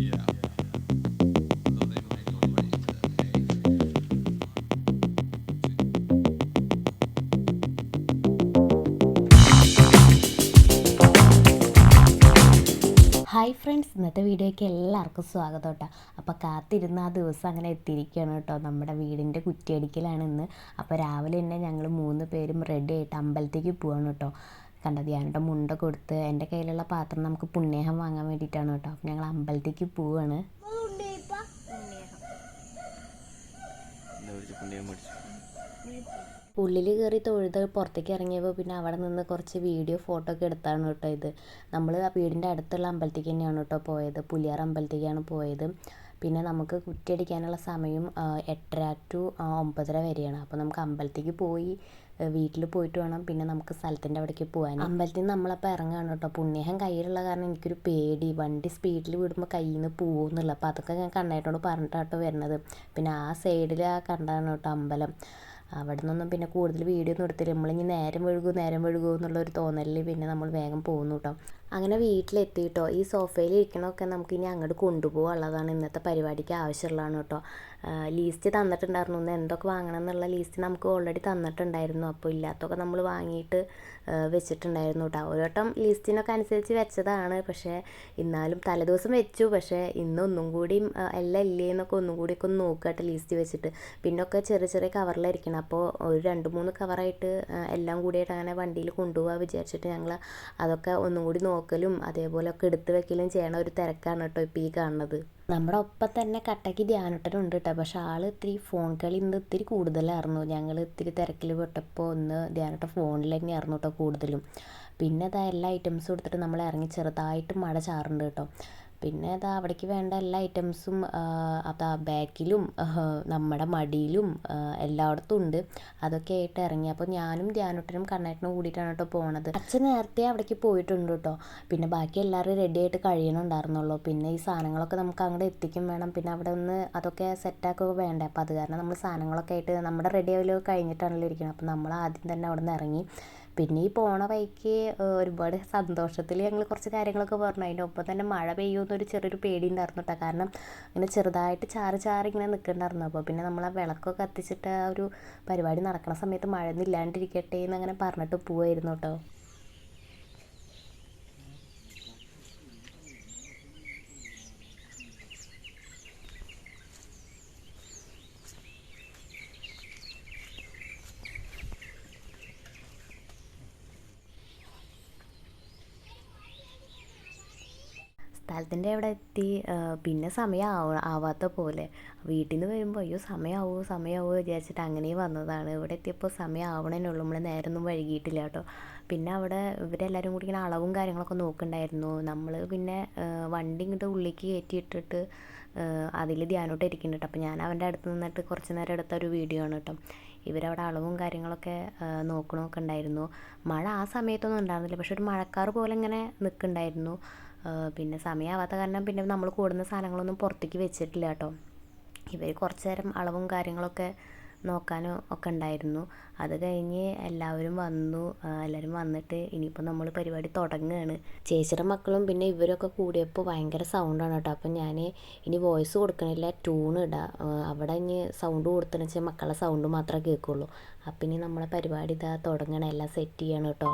Hi friends, ഇന്നത്തെ വീഡിയോയ്ക്ക് എല്ലാവർക്കും സ്വാഗതം കേട്ടോ. അപ്പോൾ കാത്തിരുന്ന ആ ദിവസം അങ്ങനെ എത്തിയിരിക്കുകയാണ് കേട്ടോ. നമ്മുടെ വീടിൻ്റെ കുറ്റിയടിക്കലാണ് ഇന്ന്. അപ്പോൾ രാവിലെ തന്നെ ഞങ്ങൾ 3 പേരും റെഡി ആയിട്ട് അമ്പലത്തേക്ക് പോവാണ് കേട്ടോ. കണ്ടത് ഞാനിവിടെ മുണ്ടൊക്കെ കൊടുത്ത് എൻ്റെ കയ്യിലുള്ള പാത്രം നമുക്ക് പുണ്യേഹം വാങ്ങാൻ വേണ്ടിയിട്ടാണ് കേട്ടോ. അപ്പോൾ ഞങ്ങൾ അമ്പലത്തേക്ക് പോവാണ്. ഉള്ളിൽ കയറി തൊഴുത് പുറത്തേക്ക് ഇറങ്ങിയപ്പോൾ പിന്നെ അവിടെ നിന്ന് കുറച്ച് വീഡിയോ ഫോട്ടോ ഒക്കെ എടുത്താണ് കേട്ടോ ഇത്. നമ്മൾ ആ വീടിൻ്റെ അടുത്തുള്ള അമ്പലത്തേക്ക് തന്നെയാണ് കേട്ടോ പോയത്. പുലിയാർ അമ്പലത്തേക്കാണ് പോയത്. പിന്നെ നമുക്ക് കുറ്റിയടിക്കാനുള്ള സമയം 8:30 to 9:30 വരെയാണ്. അപ്പോൾ നമുക്ക് അമ്പലത്തേക്ക് പോയി വീട്ടിൽ പോയിട്ട് വേണം പിന്നെ നമുക്ക് സ്ഥലത്തിൻ്റെ അവിടേക്ക് പോകാൻ. അമ്പലത്തിൽ നിന്ന് നമ്മളപ്പോൾ ഇറങ്ങുകയാണ് കേട്ടോ. പുണ്യേഹം കയ്യിലുള്ള കാരണം എനിക്കൊരു പേടി, വണ്ടി സ്പീഡിൽ വിടുമ്പോൾ കയ്യിൽ നിന്ന് പോകുന്നില്ല. അപ്പോൾ അതൊക്കെ ഞാൻ കണ്ണായിട്ടോട് പറഞ്ഞിട്ടാട്ടോ വരുന്നത്. പിന്നെ ആ സൈഡിൽ ആ കണ്ടാണ് കേട്ടോ അമ്പലം. അവിടെ നിന്നൊന്നും പിന്നെ കൂടുതൽ വീഡിയോ ഒന്നും എടുത്തില്ല. നമ്മളിനി നേരം വഴുകുമോ എന്നുള്ളൊരു തോന്നലിൽ പിന്നെ നമ്മൾ വേഗം പോകുന്നു കേട്ടോ. അങ്ങനെ വീട്ടിലെത്തിയിട്ടോ. ഈ സോഫയിൽ ഇരിക്കണമൊക്കെ നമുക്കിനി അങ്ങോട്ട് കൊണ്ടുപോകാനുള്ളതാണ്. ഇന്നത്തെ പരിപാടിക്ക് ആവശ്യമുള്ളതാണ് കേട്ടോ. ലീസ്റ്റ് തന്നിട്ടുണ്ടായിരുന്നു. ഒന്ന് എന്തൊക്കെ വാങ്ങണം എന്നുള്ള ലീസ്റ്റ് നമുക്ക് ഓൾറെഡി തന്നിട്ടുണ്ടായിരുന്നു. അപ്പോൾ ഇല്ലാത്തൊക്കെ നമ്മൾ വാങ്ങിയിട്ട് വെച്ചിട്ടുണ്ടായിരുന്നു കേട്ടോ. ഒരു വട്ടം ലിസ്റ്റിനൊക്കെ അനുസരിച്ച് വെച്ചതാണ്. പക്ഷേ എന്നാലും തലേദിവസം വെച്ചു. പക്ഷേ ഇന്നൊന്നും കൂടിയും എല്ലാം ഇല്ലേ എന്നൊക്കെ ഒന്നും കൂടിയൊക്കെ ഒന്ന് നോക്കട്ടെ ലിസ്റ്റ് വെച്ചിട്ട്. പിന്നൊക്കെ ചെറിയ ചെറിയ കവറിലായിരിക്കണം. അപ്പോൾ ഒരു 2-3 കവറായിട്ട് എല്ലാം കൂടിയായിട്ട് അങ്ങനെ വണ്ടിയിൽ കൊണ്ടുപോകാൻ വിചാരിച്ചിട്ട് ഞങ്ങൾ അതൊക്കെ ഒന്നും കൂടി നോക്കലും അതേപോലെയൊക്കെ എടുത്ത് വെക്കലും ചെയ്യണ ഒരു തിരക്കാണ് കേട്ടോ ഇപ്പോൾ ഈ കാണുന്നത്. നമ്മുടെ ഒപ്പം തന്നെ കട്ടയ്ക്ക് ധ്യാനട്ടനുണ്ട് കേട്ടോ. പക്ഷെ ആൾ ഇത്തിരി ഫോൺ കളി ഇന്ന് ഇത്തിരി കൂടുതലായിരുന്നു. ഞങ്ങൾ ഇത്തിരി തിരക്കിൽ പെട്ടപ്പോൾ ഒന്ന് ധ്യാനട്ട ഫോണിൽ തന്നെയായിരുന്നു കേട്ടോ കൂടുതലും. പിന്നെ അതാ എല്ലാ ഐറ്റംസും എടുത്തിട്ട് നമ്മൾ ഇറങ്ങി. ചെറുതായിട്ട് മഴ ചാറുണ്ട് കേട്ടോ. പിന്നെ അതാ അവിടേക്ക് വേണ്ട എല്ലാ ഐറ്റംസും അതാ ബാക്കിലും നമ്മുടെ മടിയിലും എല്ലായിടത്തും ഉണ്ട്. അതൊക്കെ ആയിട്ട് ഇറങ്ങി. അപ്പോൾ ഞാനും ധ്യാനട്ടനും കണ്ണേട്ടനും കൂടിയിട്ടാണ് കേട്ടോ പോണത്. അച്ഛൻ നേരത്തെ അവിടേക്ക് പോയിട്ടുണ്ട് കേട്ടോ. പിന്നെ ബാക്കി എല്ലാവരും റെഡി ആയിട്ട് കഴിയണുണ്ടായിരുന്നുള്ളൂ. പിന്നെ ഈ സാധനങ്ങളൊക്കെ നമുക്ക് അങ്ങോട്ട് എത്തിക്കും വേണം. പിന്നെ അവിടെ ഒന്ന് അതൊക്കെ സെറ്റാക്കുകയൊക്കെ വേണ്ടേ. അപ്പോൾ അത് കാരണം നമ്മൾ സാധനങ്ങളൊക്കെ ആയിട്ട് നമ്മുടെ റെഡി ആവലൊക്കെ കഴിഞ്ഞിട്ടാണല്ലോ ഇരിക്കുന്നത്. അപ്പോൾ നമ്മൾ ആദ്യം തന്നെ അവിടെ നിന്ന് ഇറങ്ങി. പിന്നെ ഈ പോണ വഴിക്ക് ഒരുപാട് സന്തോഷത്തിൽ ഞങ്ങൾ കുറച്ച് കാര്യങ്ങളൊക്കെ പറഞ്ഞു. അതിൻ്റെ ഒപ്പം തന്നെ മഴ പെയ്യുമെന്നൊരു ചെറിയൊരു പേടി ഉണ്ടായിരുന്നു കേട്ടോ. കാരണം ഇങ്ങനെ ചെറുതായിട്ട് ചാറി ഇങ്ങനെ നിൽക്കുന്നുണ്ടായിരുന്നു. അപ്പോൾ പിന്നെ നമ്മൾ ആ വിളക്കൊക്കെ കത്തിച്ചിട്ട് ആ ഒരു പരിപാടി നടക്കുന്ന സമയത്ത് മഴയൊന്നും ഇല്ലാണ്ടിരിക്കട്ടെ എന്നങ്ങനെ പറഞ്ഞിട്ട് പോവായിരുന്നു കേട്ടോ. സ്ഥലത്തിൻ്റെ അവിടെ എത്തി. പിന്നെ സമയം ആവാത്ത പോലെ വീട്ടിൽ നിന്ന് വരുമ്പോൾ അയ്യോ സമയമാവോ വിചാരിച്ചിട്ട് അങ്ങനെ വന്നതാണ്. ഇവിടെ എത്തിയപ്പോൾ സമയം ആവണേനുള്ളൂ. നമ്മൾ നേരമൊന്നും വൈകിയിട്ടില്ല കേട്ടോ. പിന്നെ അവിടെ ഇവരെല്ലാവരും കൂടി ഇങ്ങനെ അളവും കാര്യങ്ങളൊക്കെ നോക്കുന്നുണ്ടായിരുന്നു. നമ്മൾ പിന്നെ വണ്ടി ഇങ്ങോട്ട് ഉള്ളിലേക്ക് കയറ്റിയിട്ടിട്ട് അതിൽ ധ്യാനോട്ട് ഇരിക്കുന്നുണ്ട്. അപ്പോൾ ഞാൻ അവൻ്റെ അടുത്ത് നിന്നിട്ട് കുറച്ച് നേരം എടുത്ത ഒരു വീഡിയോ ആണ് കേട്ടോ. ഇവരവിടെ അളവും കാര്യങ്ങളൊക്കെ നോക്കണമൊക്കെ ഉണ്ടായിരുന്നു. മഴ ആ സമയത്തൊന്നും ഉണ്ടായിരുന്നില്ല. പക്ഷെ ഒരു മഴക്കാറ് പോലെ ഇങ്ങനെ നിൽക്കുന്നുണ്ടായിരുന്നു. പിന്നെ സമയമാവാത്ത കാരണം പിന്നെ നമ്മൾ കൂടുന്ന സാധനങ്ങളൊന്നും പുറത്തേക്ക് വെച്ചിട്ടില്ല കേട്ടോ. ഇവർ കുറച്ച് നേരം അളവും കാര്യങ്ങളൊക്കെ നോക്കാനും ഒക്കെ ഉണ്ടായിരുന്നു. അത് കഴിഞ്ഞ് എല്ലാവരും എല്ലാവരും വന്നിട്ട് ഇനിയിപ്പോൾ നമ്മൾ പരിപാടി തുടങ്ങുകയാണ്. ചേച്ചിയുടെ മക്കളും പിന്നെ ഇവരൊക്കെ കൂടിയപ്പോൾ ഭയങ്കര സൗണ്ടാണ് കേട്ടോ. അപ്പം ഞാൻ ഇനി വോയിസ് കൊടുക്കണില്ല, ട്യൂൺ ഇടാം. അവിടെ ഇനി സൗണ്ട് കൊടുത്തെന്ന് വെച്ചാൽ മക്കളുടെ സൗണ്ട് മാത്രമേ കേൾക്കുള്ളൂ. അപ്പം ഇനി നമ്മളെ പരിപാടി ഇതാ തുടങ്ങണം, എല്ലാം സെറ്റ് ചെയ്യണം കേട്ടോ.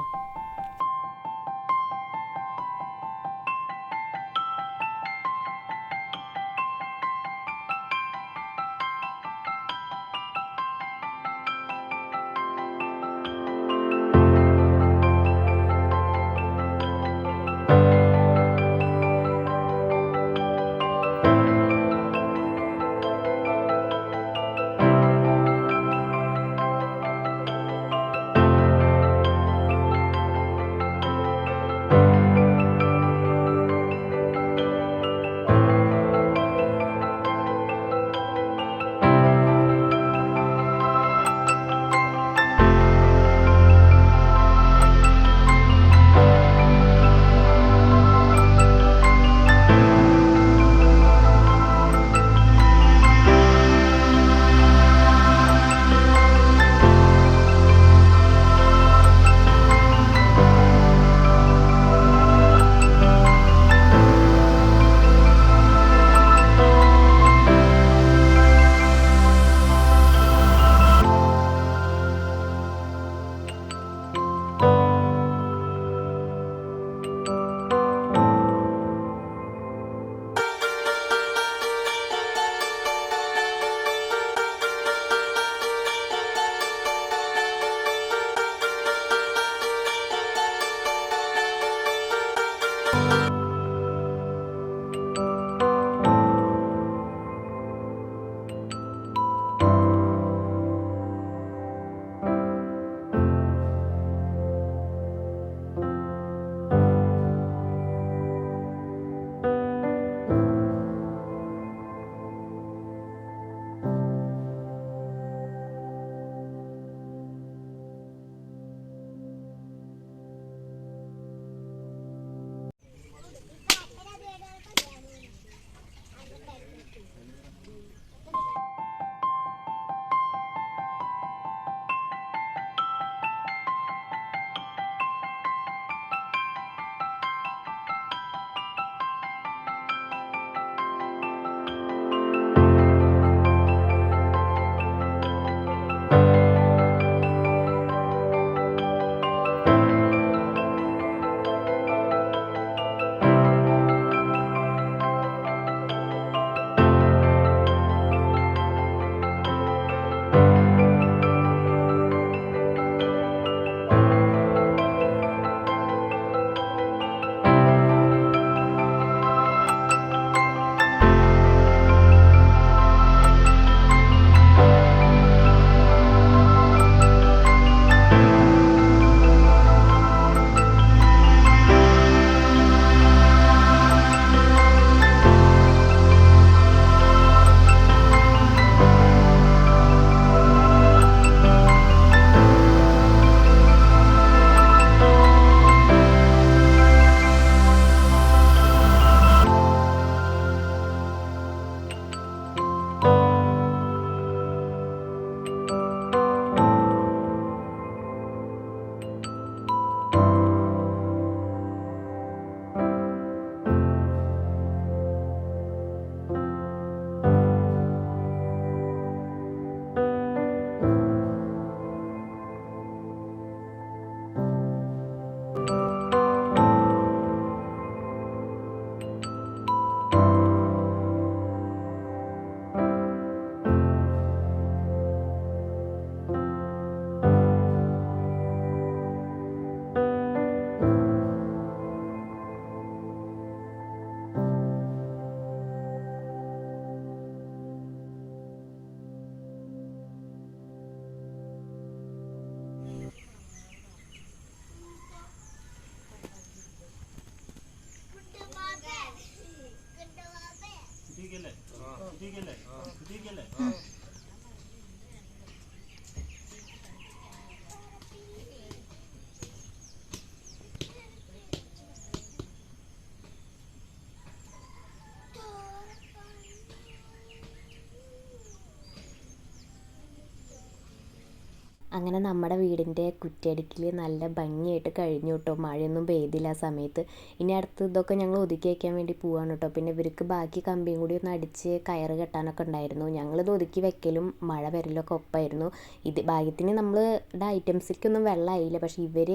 അങ്ങനെ നമ്മുടെ വീടിൻ്റെ കുറ്റിയടിക്കൽ നല്ല ഭംഗിയായിട്ട് കഴിഞ്ഞു കേട്ടോ. മഴയൊന്നും പെയ്തില്ല ആ സമയത്ത്. ഇനി അടുത്ത് ഇതൊക്കെ ഞങ്ങൾ ഒതുക്കി വയ്ക്കാൻ വേണ്ടി പോവാണ് കേട്ടോ. പിന്നെ ഇവർക്ക് ബാക്കി കമ്പിയും കൂടി ഒന്ന് അടിച്ച് കയറ് കെട്ടാനൊക്കെ ഉണ്ടായിരുന്നു. ഞങ്ങളിത് ഒതുക്കി വെക്കലും മഴ വരലൊക്കെ ഒപ്പമായിരുന്നു. ഇത് ഭാഗ്യത്തിന് നമ്മളുടെ ഐറ്റംസിലേക്കൊന്നും വെള്ളമായില്ല. പക്ഷേ ഇവർ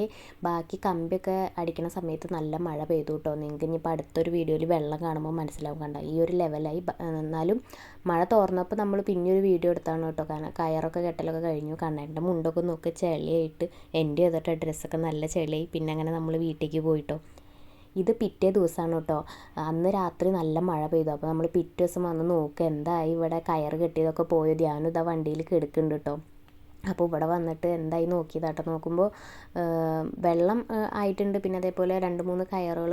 ബാക്കി കമ്പിയൊക്കെ അടിക്കുന്ന സമയത്ത് നല്ല മഴ പെയ്തു കേട്ടോ. നിങ്ങൾക്ക് ഇനിയിപ്പോൾ അടുത്തൊരു വീഡിയോയിൽ വെള്ളം കാണുമ്പോൾ മനസ്സിലാവും. കണ്ട ഈ ഒരു ലെവലായി. എന്നാലും മഴ തോർന്നപ്പോൾ നമ്മൾ പിന്നെ ഒരു വീഡിയോ എടുത്താണ് കേട്ടോ. കാരണം കയറൊക്കെ കെട്ടലൊക്കെ കഴിഞ്ഞു. കണ്ണേൻ്റെ മുണ്ടൊക്കെ നോക്കി ചെളിയായിട്ട് എൻ്റെ ചെയ്തിട്ട് ഡ്രസ്സൊക്കെ നല്ല ചെളിയായി. പിന്നെ അങ്ങനെ നമ്മൾ വീട്ടിലേക്ക് പോയിട്ടോ. ഇത് പിറ്റേ ദിവസമാണ് കേട്ടോ. അന്ന് രാത്രി നല്ല മഴ പെയ്തു. അപ്പോൾ നമ്മൾ പിറ്റേ ദിവസം വന്ന് നോക്കുക എന്തായി ഇവിടെ കയറ് കെട്ടിയതൊക്കെ പോയോ. ധ്യാനം ഇതാ വണ്ടിയിൽ കിടക്കുന്നുണ്ട് കേട്ടോ. അപ്പോൾ ഇവിടെ വന്നിട്ട് എന്തായി നോക്കിയതാട്ടോ. നോക്കുമ്പോൾ വെള്ളം ആയിട്ടുണ്ട്. പിന്നെ അതേപോലെ 2-3 കയറുകൾ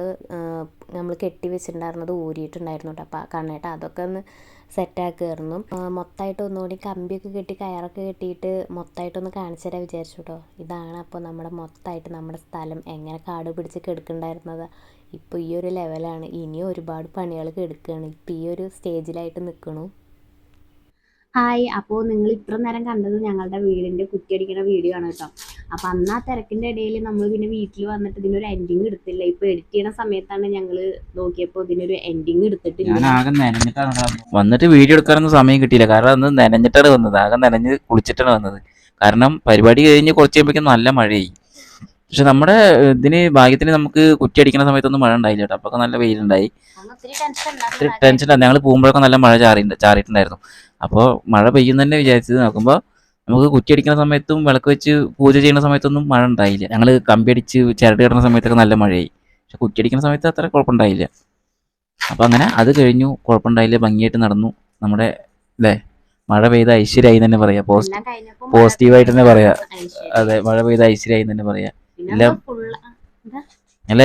നമ്മൾ കെട്ടി വെച്ചിട്ടുണ്ടായിരുന്നത് ഊരിയിട്ടുണ്ടായിരുന്നു കേട്ടോ. അപ്പോൾ കണ്ണേട്ട അതൊക്കെ ഒന്ന് സെറ്റാക്കുമായിരുന്നു. മൊത്തമായിട്ട് ഒന്നുകൂടി കമ്പിയൊക്കെ കെട്ടി കയറൊക്കെ കെട്ടിയിട്ട് മൊത്തമായിട്ടൊന്ന് കാണിച്ചു തരാൻ വിചാരിച്ചു കേട്ടോ. ഇതാണ് അപ്പോൾ നമ്മുടെ മൊത്തമായിട്ട് നമ്മുടെ സ്ഥലം എങ്ങനെ കാട് പിടിച്ച് കിടക്കുന്നുണ്ടായിരുന്നത്. ഇപ്പോൾ ഈ ഒരു ലെവലാണ്. ഇനിയും ഒരുപാട് പണികൾ കിടക്കുകയാണ്. ഇപ്പോൾ ഈ ഒരു സ്റ്റേജിലായിട്ട് നിൽക്കണു. ഹായ്, അപ്പോൾ നിങ്ങൾ ഇത്ര നേരം കണ്ടത് ഞങ്ങളുടെ വീടിൻ്റെ കുറ്റിയടിക്കുന്ന വീഡിയോ ആണ് കേട്ടോ. അപ്പം അന്ന് ആ തിരക്കിൻ്റെ ഇടയിൽ നമ്മൾ പിന്നെ വീട്ടിൽ വന്നിട്ട് ഇതിനൊരു എൻഡിങ് എടുത്തില്ല. ഇപ്പോൾ എഡിറ്റ് ചെയ്യുന്ന സമയത്താണ് ഞങ്ങൾ നോക്കിയപ്പോൾ ഇതിനൊരു എൻഡിങ് എടുത്തിട്ടില്ല. ഞാൻ ആകെ നനഞ്ഞിട്ടാണ് വന്നിട്ട് വീഡിയോ എടുക്കാനൊന്നും സമയം കിട്ടിയില്ല. കാരണം അന്ന് നനഞ്ഞിട്ടാണ് വന്നത്. ആകെ നനഞ്ഞ് കുളിച്ചിട്ടാണ് വന്നത്. കാരണം പരിപാടി കഴിഞ്ഞ് കുറച്ച് കഴിയുമ്പോഴേക്കും നല്ല മഴയായി. പക്ഷെ നമ്മുടെ ഇതിന് ഭാഗ്യത്തിന് നമുക്ക് കുറ്റിയടിക്കുന്ന സമയത്തൊന്നും മഴ ഉണ്ടായില്ല കേട്ടോ. അപ്പൊക്കെ നല്ല വെയിലുണ്ടായി. ഒത്തിരി ടെൻഷനാണ്. ഞങ്ങൾ പോകുമ്പോഴൊക്കെ നല്ല മഴ ചാറിയിട്ടുണ്ടായിരുന്നു. അപ്പോൾ മഴ പെയ്യുന്നതന്നെ വിചാരിച്ചത്. നോക്കുമ്പോൾ നമുക്ക് കുറ്റിയടിക്കുന്ന സമയത്തും വിളക്ക് വെച്ച് പൂജ ചെയ്യുന്ന സമയത്തൊന്നും മഴ ഉണ്ടായില്ല. ഞങ്ങൾ കമ്പി അടിച്ച് ചിരട് കിടന്ന സമയത്തൊക്കെ നല്ല മഴയായി. പക്ഷെ കുറ്റിയടിക്കുന്ന സമയത്ത് അത്ര കുഴപ്പമുണ്ടായില്ല. അപ്പോൾ അങ്ങനെ അത് കഴിഞ്ഞു. കുഴപ്പമുണ്ടായില്ല. ഭംഗിയായിട്ട് നടന്നു. നമ്മുടെ അല്ലേ മഴ പെയ്ത ഐശ്വര്യമായി തന്നെ പറയാം. പോസിറ്റീവായിട്ട് തന്നെ പറയാം. അതെ, മഴ പെയ്ത ഐശ്വര്യമായി തന്നെ പറയാം.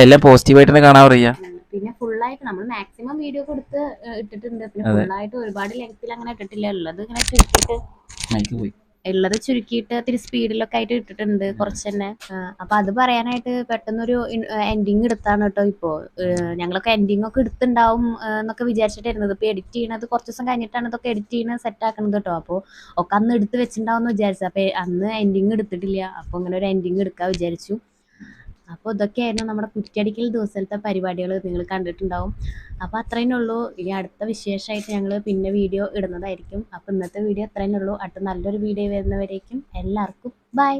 എല്ലാം പോസിറ്റീവായിട്ട് തന്നെ കാണാൻ പറയാ. പിന്നെ ഫുള്ളായിട്ട് നമ്മൾ മാക്സിമം വീഡിയോ കൊടുത്ത് ഇട്ടിട്ടുണ്ട്. പിന്നെ ഫുള്ളായിട്ട് ഒരുപാട് ലെങ്ത്തിൽ അങ്ങനെ ഇട്ടിട്ടില്ല. ഉള്ളത് ചുരുക്കിയിട്ട് ഇത്തിരി സ്പീഡിലൊക്കെ ആയിട്ട് ഇട്ടിട്ടുണ്ട് കുറച്ച് തന്നെ. അപ്പൊ അത് പറയാനായിട്ട് പെട്ടെന്നൊരു എൻഡിങ് എടുത്താണ് കേട്ടോ. ഇപ്പോൾ ഞങ്ങളൊക്കെ എൻഡിങ് ഒക്കെ എടുത്തുണ്ടാവും എന്നൊക്കെ വിചാരിച്ചിട്ടായിരുന്നത്. ഇപ്പൊ എഡിറ്റ് ചെയ്യണത് കുറച്ച് ദിവസം കഴിഞ്ഞിട്ടാണ് ഇതൊക്കെ എഡിറ്റ് ചെയ്യണത് സെറ്റ് ആക്കണത് കേട്ടോ. അപ്പോൾ ഒക്കെ അന്ന് എടുത്ത് വെച്ചിട്ടുണ്ടാവും എന്ന് വിചാരിച്ചു. അപ്പൊ അന്ന് എൻഡിങ് എടുത്തിട്ടില്ല. അപ്പൊ ഇങ്ങനെ ഒരു എൻഡിങ് എടുക്കാൻ വിചാരിച്ചു. അപ്പോൾ ഇതൊക്കെയായിരുന്നു നമ്മുടെ കുറ്റിയടിക്കൽ ദിവസത്തെ പരിപാടികൾ. നിങ്ങൾ കണ്ടിട്ടുണ്ടാവും. അപ്പോൾ അത്രയേ ഉള്ളൂ. ഇനി അടുത്ത വിശേഷമായിട്ട് ഞങ്ങൾ പിന്നെ വീഡിയോ ഇടുന്നതായിരിക്കും. അപ്പോൾ ഇന്നത്തെ വീഡിയോ അത്രയേ ഉള്ളൂ. അടുത്ത നല്ലൊരു വീഡിയോ വരുന്നവരേക്കും എല്ലാവർക്കും ബൈ.